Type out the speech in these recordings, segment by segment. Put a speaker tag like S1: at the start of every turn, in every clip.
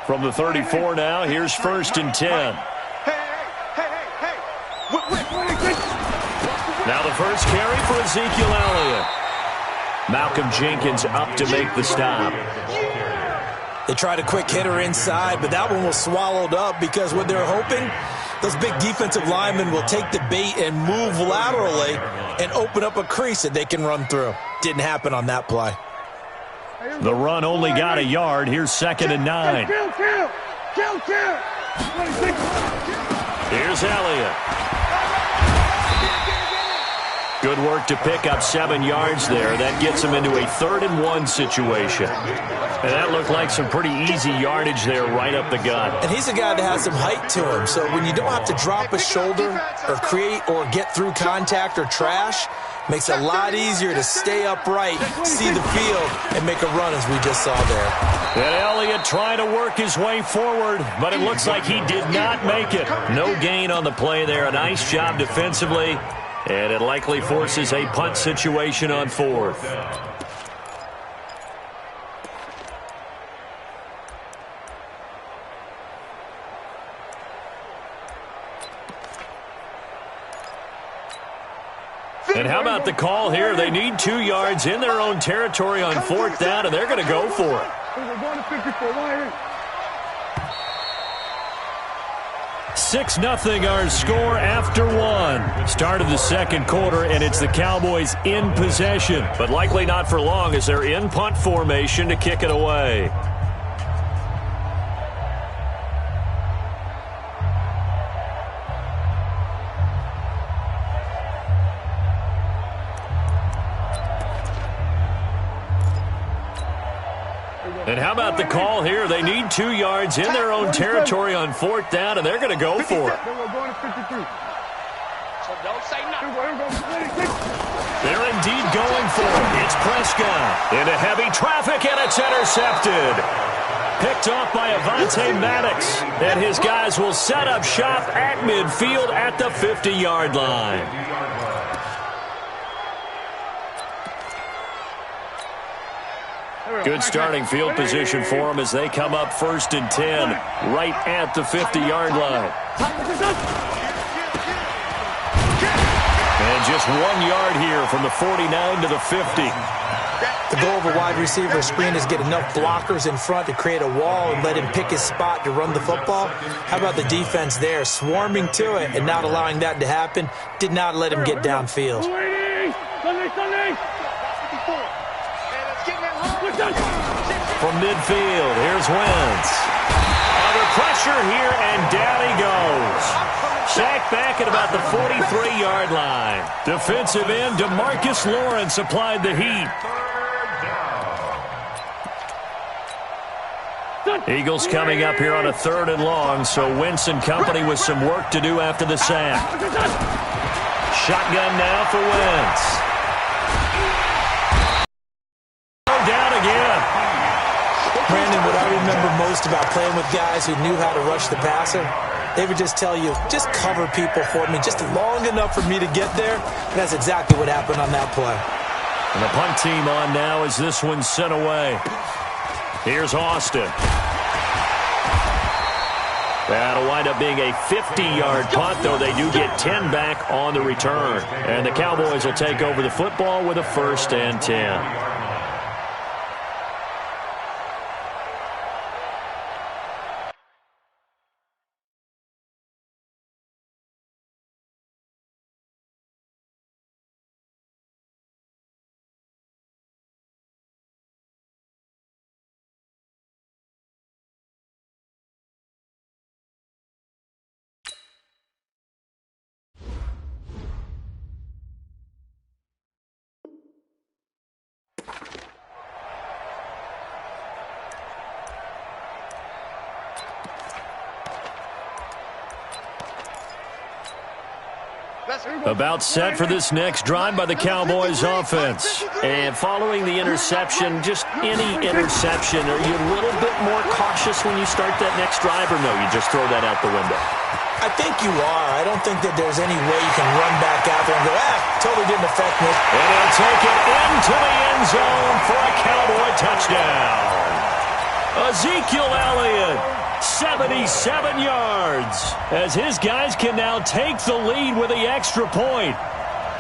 S1: From the 34 now, here's 1st and 10. Now the first carry for Ezekiel Elliott. Malcolm Jenkins up to make the stop.
S2: They tried a quick hitter inside, but that one was swallowed up because what they're hoping, those big defensive linemen will take the bait and move laterally and open up a crease that they can run through. Didn't happen on that play.
S1: The run only got a yard. Here's 2nd and 9. Here's Elliott. Good work to pick up 7 yards there. That gets him into a 3rd and 1 situation. And that looked like some pretty easy yardage there right up the gut.
S2: And he's a guy that has some height to him. So when you don't have to drop a shoulder or create or get through contact or trash, makes it a lot easier to stay upright, see the field, and make a run as we just saw there.
S1: And Elliott trying to work his way forward, but it looks like he did not make it. No gain on the play there. A nice job defensively. And it likely forces a punt situation on 4th. And how about the call here? They need 2 yards in their own territory on 4th down, and they're going to go for it. 6-0 our score after 1. Start of the 2nd quarter, and it's the Cowboys in possession. But likely not for long as they're in punt formation to kick it away. And how about the call here? They need 2 yards in their own territory on 4th down, and they're going to go for it. They're indeed going for it. It's Prescott into heavy traffic, and it's intercepted. Picked off by Avonte Maddox, and his guys will set up shop at midfield at the 50-yard line. Good starting field position for them as they come up 1st and 10 right at the 50-yard line. And just 1 yard here from the 49 to the 50.
S2: The goal of a wide receiver screen is get enough blockers in front to create a wall and let him pick his spot to run the football. How about the defense there, swarming to it and not allowing that to happen? Did not let him get downfield.
S1: From midfield, here's Wentz. Under pressure here, and down he goes. Sacked back at about the 43-yard line. Defensive end DeMarcus Lawrence applied the heat. Eagles coming up here on a 3rd and long, so Wentz and company with some work to do after the sack. Shotgun now for Wentz. Down again.
S2: Brandon, what I remember most about playing with guys who knew how to rush the passer, they would just tell you, just cover people for me, just long enough for me to get there. And that's exactly what happened on that play.
S1: And the punt team on now as this one's sent away. Here's Austin. That'll wind up being a 50-yard punt, though they do get 10 back on the return. And the Cowboys will take over the football with a 1st and 10. About set for this next drive by the Cowboys offense. And following the interception, just any interception, are you a little bit more cautious when you start that next drive, or no, you just throw that out the window?
S2: I think you are. I don't think that there's any way you can run back out there and go, totally didn't affect me.
S1: And he'll take it into the end zone for a Cowboy touchdown. A Ezekiel Elliott, 77 yards, as his guys can now take the lead with the extra point.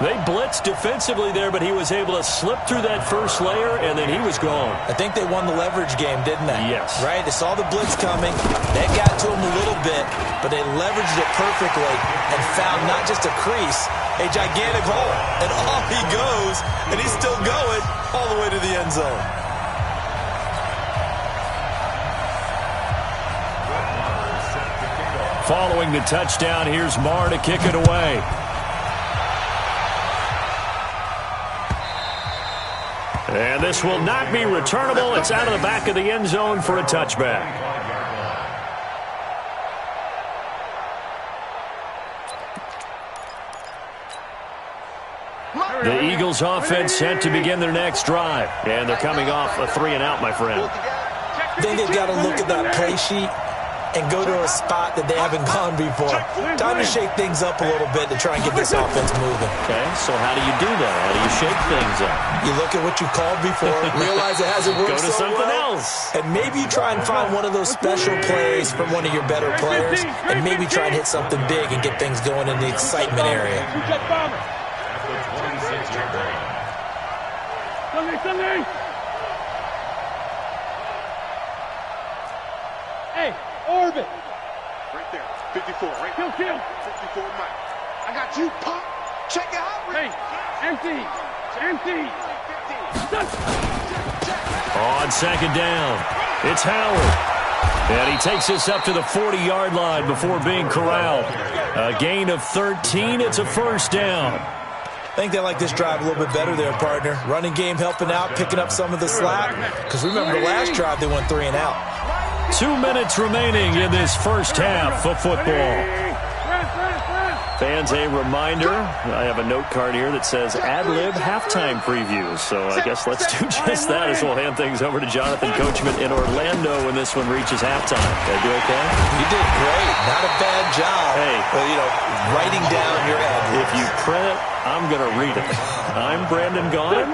S1: They blitzed defensively there, but he was able to slip through that first layer, and then he was gone.
S2: I think they won the leverage game, didn't they?
S1: Yes.
S2: Right? They saw the blitz coming. That got to him a little bit, but they leveraged it perfectly and found not just a crease, a gigantic hole. And off he goes, and he's still going all the way to the end zone.
S1: Following the touchdown, here's Marr to kick it away. And this will not be returnable. It's out of the back of the end zone for a touchback. The Eagles offense set to begin their next drive. And they're coming off a 3-and-out, my friend.
S2: I think they've got to look at that play sheet and go to a spot that they haven't gone before. Time to shake things up a little bit to try and get this offense moving.
S1: Okay, so how do you do that? How do you shake things up?
S2: You look at what you called before, realize it hasn't worked
S1: Go to
S2: so
S1: something
S2: well,
S1: else.
S2: and maybe you try and find one of those special plays from one of your better players, and maybe try and hit something big and get things going in the excitement area.
S3: Hey, orbit. Right there. 54. Right there. Kill. 54 Mike. I got you, punk. Check it out. Hey, empty.
S1: On second down, it's Howard. And he takes us up to the 40-yard line before being corralled. A gain of 13. It's a first down.
S2: I think they like this drive a little bit better there, partner. Running game helping out, picking up some of the slack. Because remember, the last drive they went 3-and-out.
S1: 2 minutes remaining in this first half of football. Fans, a reminder, I have a note card here that says ad-lib halftime previews. So I guess let's do just that as we'll hand things over to Jonathan Coachman in Orlando when this one reaches halftime. Did I do okay?
S2: You did great. Not a bad job.
S1: Hey.
S2: But, writing down your ad.
S1: If you print it, I'm going to read it. I'm Brandon Gaughan.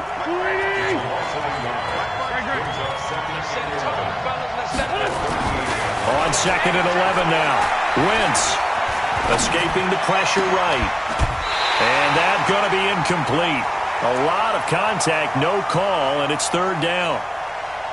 S1: On second and 11 now. Wentz escaping the pressure right. And that's going to be incomplete. A lot of contact, no call, and it's third down.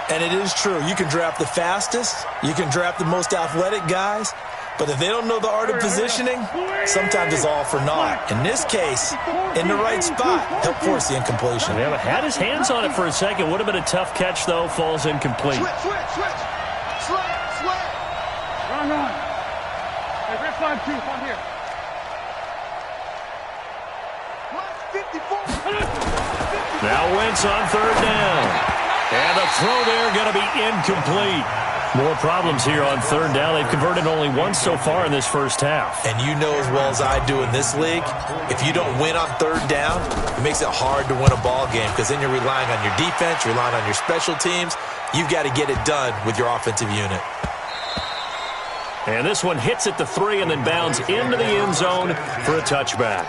S2: And it is true. You can draft the fastest. You can draft the most athletic guys. But if they don't know the art of positioning, sometimes it's all for naught. In this case, in the right spot, help force the incompletion.
S1: Yeah, but had his hands on it for a second. Would have been a tough catch, though. Falls incomplete.
S3: Switch. Run. Hey, red flag 2, on here. 54.
S1: Now Wentz on third down. And the throw there going to be incomplete. More problems here on third down. They've converted only once so far in this first half.
S2: And you know as well as I do in this league, if you don't win on third down, it makes it hard to win a ball game because then you're relying on your defense, you're relying on your special teams. You've got to get it done with your offensive unit.
S1: And this one hits at the 3 and then bounds into the end zone for a touchback.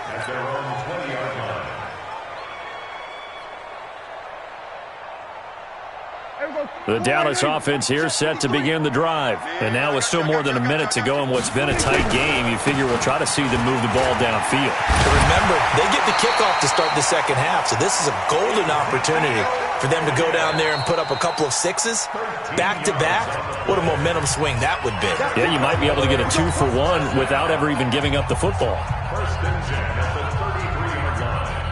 S1: The Dallas offense here set to begin the drive. And now with still more than a minute to go in what's been a tight game, you figure we'll try to see them move the ball downfield.
S2: Remember, they get the kickoff to start the second half, so this is a golden opportunity for them to go down there and put up a couple of sixes back-to-back. What a momentum swing that would be.
S1: Yeah, you might be able to get a 2-for-1 without ever even giving up the football.
S3: First and 10 at the 33-yard line.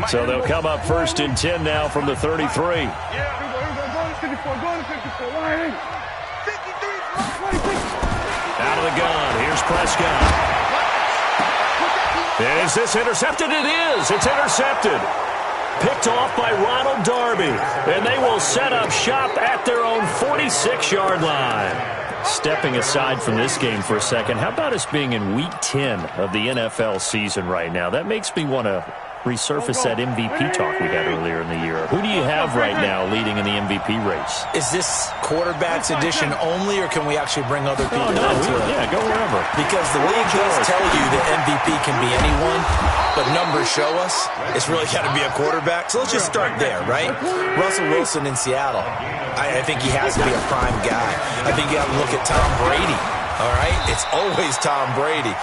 S1: So they'll come up first and 10 now from the 33.
S3: Yeah, here we go. 54, go to 54. Why? 53.
S1: Out of the gun. Here's Prescott. Is this intercepted? It is. It's intercepted. Picked off by Ronald Darby. And they will set up shop at their own 46-yard line. Stepping aside from this game for a second, how about us being in Week 10 of the NFL season right now? That makes me want to resurface that MVP talk we had earlier in the year. Who do you have right now leading in the MVP race?
S2: Is this quarterbacks edition only, or can we actually bring other people into it?
S1: Yeah, go wherever.
S2: Because the league does tell you that MVP can be anyone, but numbers show us it's really got to be a quarterback. So let's just start there, right? Russell Wilson in Seattle. I think he has to be a prime guy. I think you have to look at Tom Brady, all right? It's always Tom Brady.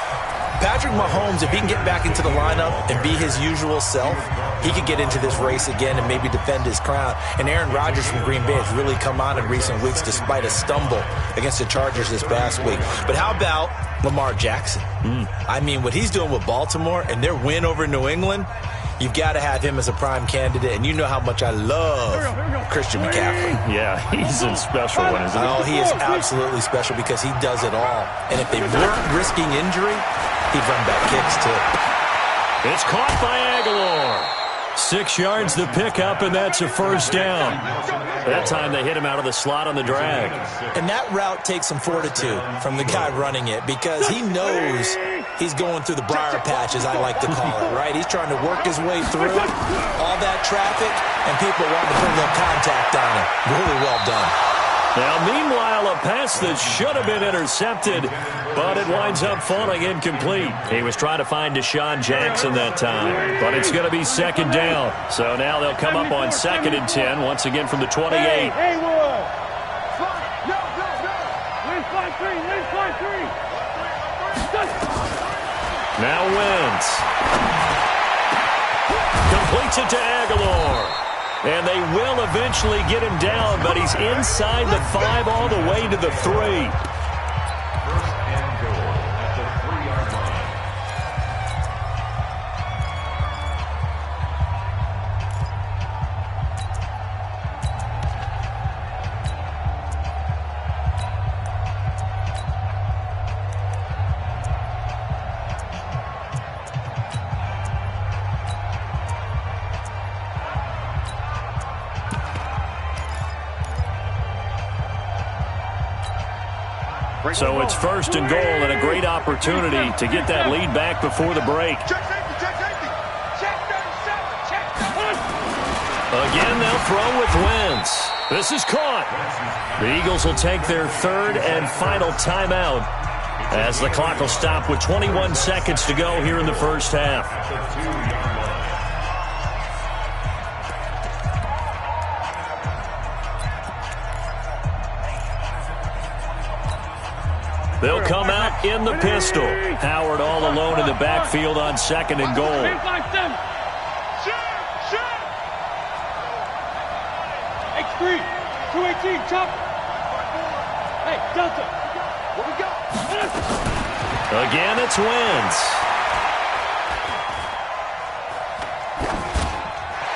S2: Patrick Mahomes, if he can get back into the lineup and be his usual self, he could get into this race again and maybe defend his crown. And Aaron Rodgers from Green Bay has really come on in recent weeks despite a stumble against the Chargers this past week. But how about Lamar Jackson? I mean, what he's doing with Baltimore and their win over New England, you've got to have him as a prime candidate. And you know how much I love Christian McCaffrey.
S1: Yeah, he's a special one, isn't he?
S2: Oh, he is absolutely special because he does it all. And if they weren't risking injury, he'd run back kicks, too.
S1: It's caught by Aguilar. 6 yards the pickup, and that's a first down. That time they hit him out of the slot on the drag.
S2: And that route takes some fortitude from the guy running it because he knows he's going through the briar patch, as I like to call it, right? He's trying to work his way through all that traffic, and people want to put a little contact on him. Really well done.
S1: Now, meanwhile, a pass that should have been intercepted, but it winds up falling incomplete. He was trying to find Deshaun Jackson that time, but it's going to be second down. So now they'll come up on 2nd and 10, once again from the 28.
S3: Hey, no. Win 5-3.
S1: Now Wentz. Completes it to Aguilar. And they will eventually get him down, but he's inside the 5 all the way to the 3. So it's 1st and goal and a great opportunity to get that lead back before the break. Again, they'll throw with Wentz. This is caught. The Eagles will take their 3rd and final timeout as the clock will stop with 21 seconds to go here in the first half. They'll come out in the pistol. Howard all alone in the backfield on 2nd and goal.
S3: X3, 218, chop. Hey, Delta, what we got?
S1: Again, it's Wentz.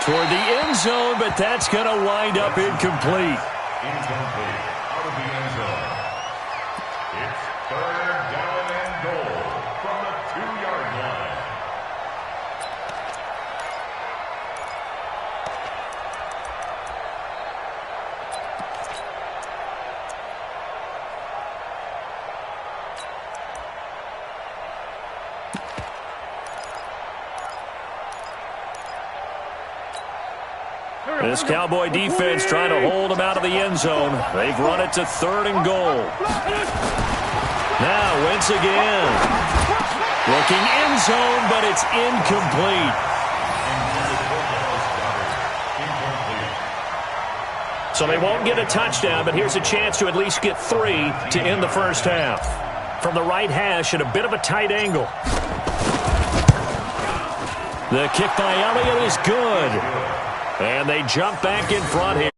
S1: Toward the end zone, but that's going to wind up incomplete.
S4: Incomplete. Out of the end zone. It's 3rd down and goal from the 2-yard line.
S1: This Cowboy defense trying to hold him out of the end zone. They've run it to 3rd and goal. Now Wentz again. Looking end zone, but it's incomplete. So they won't get a touchdown, but here's a chance to at least get 3 to end the first half. From the right hash at a bit of a tight angle. The kick by Elliott is good. And they jump back in front here.